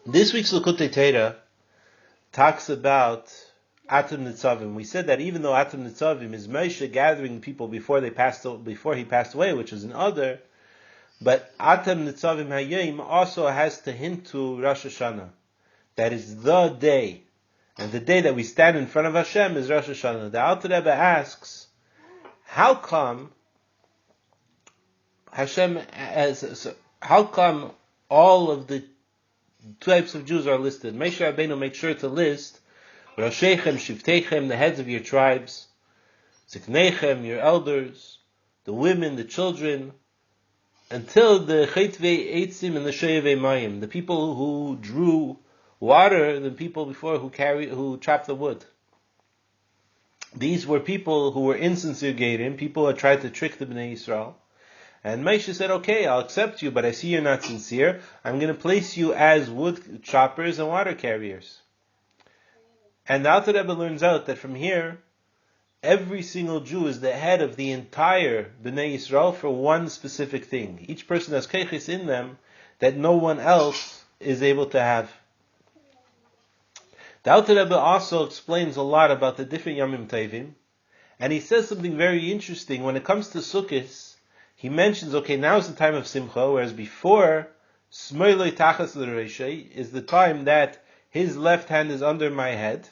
This week's Likutei Torah talks about Atam Netzavim. We said that even though Atam Netzavim is Moshe gathering people before he passed away, which is an other, but Atam Netzavim Hayim also has to hint to Rosh Hashana. That is the day. And the day that we stand in front of Hashem is Rosh Hashana. The Alter Rebbe asks, how come all of the types of Jews are listed? Moshe Rabbeinu makes sure to list Roshechem, Shiftechem, the heads of your tribes, Ziknechem, your elders, the women, the children, until the Chetvei Eitzim and the Sheyevei Mayim, the people who drew water, the people before who chopped the wood. These were people who were insincere Gerim, people who tried to trick the Bnei Yisrael. And Moshe said, okay, I'll accept you, but I see you're not sincere. I'm going to place you as wood choppers and water carriers. And the Alter Rebbe learns out that from here, every single Jew is the head of the entire Bnei Yisrael for one specific thing. Each person has keiches in them that no one else is able to have. The Alter Rebbe also explains a lot about the different Yamim Tovim, and he says something very interesting. When it comes to Sukkot, he mentions, okay, now is the time of Simcha, whereas before, Smoiloi Tachas L'Reishei is the time that his left hand is under my head,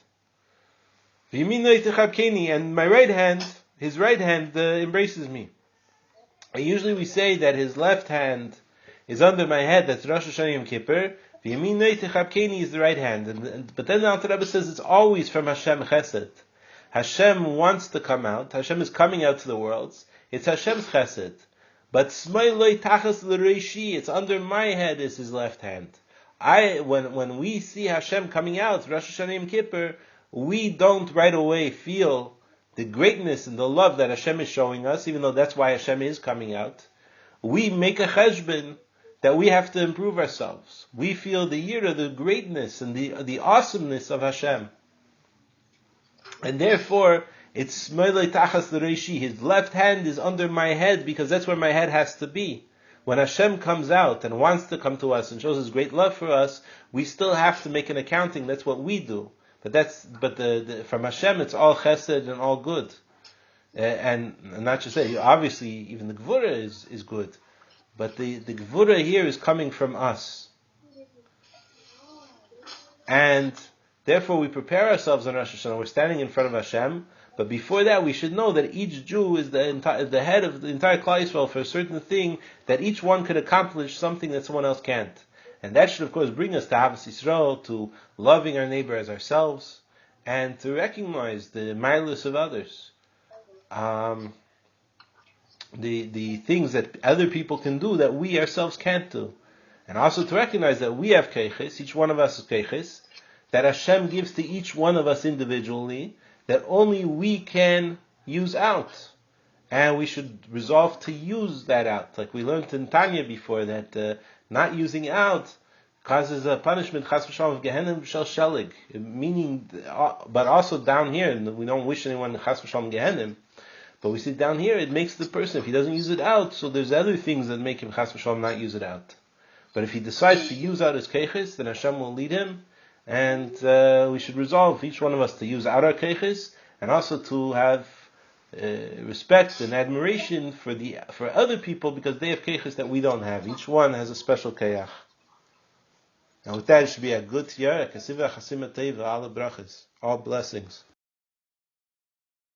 V'yiminoi Techabkeni, and my right hand, his right hand embraces me. And usually we say that his left hand is under my head, that's Rosh Hashana Yom Kippur, V'yiminoi Techabkeni is the right hand. But then the Alter Rebbe says it's always from Hashem Chesed. Hashem wants to come out, Hashem is coming out to the worlds, it's Hashem's Chesed. But Smoiloi Tachas L'Reishi, it's under my head is his left hand. When we see Hashem coming out, Rosh Hashana Yom Kippur, we don't right away feel the greatness and the love that Hashem is showing us, even though that's why Hashem is coming out. We make a cheshbon that we have to improve ourselves. We feel the yira, the greatness and the awesomeness of Hashem. And therefore, it's Smoiloi Tachas L'Reishi. His left hand is under my head because that's where my head has to be. When Hashem comes out and wants to come to us and shows His great love for us, we still have to make an accounting. That's what we do. But from Hashem, it's all chesed and all good. And not just that, obviously, even the Gvura is good. But the Gvura here is coming from us. And therefore, we prepare ourselves on Rosh Hashana. We're standing in front of Hashem. But before that, we should know that each Jew is the head of the entire Klal Yisrael for a certain thing, that each one could accomplish something that someone else can't. And that should, of course, bring us to Havas Yisrael, to loving our neighbor as ourselves, and to recognize the milus of others. The things that other people can do that we ourselves can't do. And also to recognize that we have keiches, each one of us has keiches, that Hashem gives to each one of us individually, that only we can use out. And we should resolve to use that out. Like we learned in Tanya before, that not using out causes a punishment, chas v'shalom, of Gehenim shel shelig. Meaning, but also down here, and we don't wish anyone chas v'shalom Gehenim, but we see down here, it makes the person, if he doesn't use it out, so there's other things that make him chas v'shalom not use it out. But if he decides to use out his keiches, then Hashem will lead him, and we should resolve, each one of us, to use out our keiches, and also to have respect and admiration for other people, because they have keiches that we don't have. Each one has a special keiach. And with that, it should be a good year, a kasiva chasim ateva, all blessings.